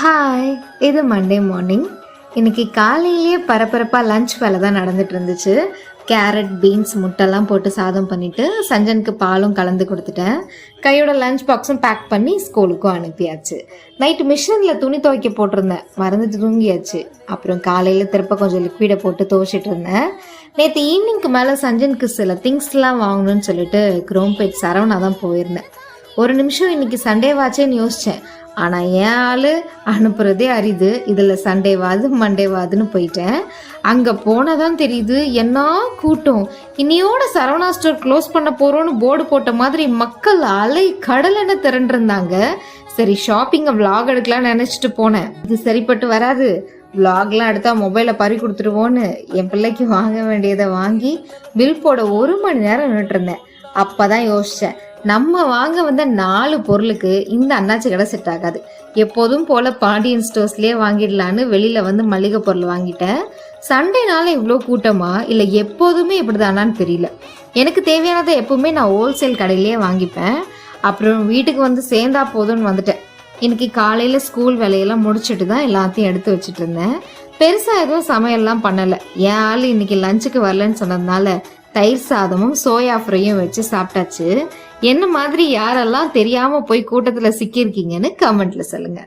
Hi, இது Monday morning. இன்னைக்கு காலையிலேயே பரபரப்பாக லஞ்ச் வேலை தான் நடந்துட்டு இருந்துச்சு. கேரட், பீன்ஸ், முட்டைலாம் போட்டு சாதம் பண்ணிவிட்டு சஞ்சனுக்கு பாலும் கலந்து கொடுத்துட்டேன். கையோட லஞ்ச் பாக்ஸும் பேக் பண்ணி ஸ்கூலுக்கும் அனுப்பியாச்சு. நைட்டு மிஷினில் துணி துவைக்க போட்டிருந்தேன், மறந்துட்டு தூங்கியாச்சு. அப்புறம் காலையில் திருப்ப கொஞ்சம் லிக்விடை போட்டு துவைச்சிட்டு இருந்தேன். நேற்று ஈவினிங்க்கு மேலே சஞ்சனுக்கு சில திங்ஸ்லாம் வாங்கணும்னு சொல்லிட்டு குரோம்பேட் சரவணா தான் போயிருந்தேன். ஒரு நிமிஷம் இன்னைக்கு சண்டேவாச்சேன்னு யோசித்தேன். ஆனால் என் ஆள் அனுப்புறதே அரிது, இதில் சண்டேவாது மண்டேவாதுன்னு போயிட்டேன். அங்கே போனதான் தெரியுது என்ன கூட்டம். இன்னையோட சரவணா ஸ்டோர் க்ளோஸ் பண்ண போகிறோன்னு போர்டு போட்ட மாதிரி மக்கள் அலை கடலென திரண்டிருந்தாங்க. சரி, ஷாப்பிங்கை விளாக் எடுக்கலாம்னு நினச்சிட்டு போனேன். இது சரிப்பட்டு வராது, விளாக்லாம் எடுத்தா மொபைலை பறி கொடுத்துருவோன்னு என் பிள்ளைக்கு வாங்க வேண்டியதை வாங்கி பில் போட 1 மணி நேரம் நின்றுட்டு இருந்தேன். அப்போதான் யோசித்தேன், நம்ம வாங்க வந்த 4 பொருளுக்கு இந்த அண்ணாச்சி கடை செட் ஆகாது. எப்போதும் போல பாண்டியன் ஸ்டோர்ஸ்லேயே வாங்கிடலான்னு வெளியில் வந்து மளிகை பொருள் வாங்கிட்டேன். சண்டேனால இவ்வளோ கூட்டமா இல்லை எப்போதுமே இப்படிதானான்னு தெரியல. எனக்கு தேவையானதை எப்பவுமே நான் ஹோல்சேல் கடையிலேயே வாங்கிப்பேன். அப்புறம் வீட்டுக்கு வந்து சேர்ந்தா போதும்னு வந்துட்டேன். இன்னைக்கு காலையில் ஸ்கூல் வேலையெல்லாம் முடிச்சுட்டு தான் எல்லாத்தையும் எடுத்து வச்சுட்டு இருந்தேன். பெருசாக எதுவும் சமையல்லாம் பண்ணலை. என் ஆள் இன்னைக்கு லஞ்சுக்கு வரலன்னு சொன்னதுனால தயிர் சாதமும் சோயா ஃப்ரையும் வச்சு சாப்பிட்டாச்சு. என்ன மாதிரி யாரெல்லாம் தெரியாம போய் கூட்டத்துல சிக்கியிருக்கீங்கன்னு கமெண்ட்ல சொல்லுங்க.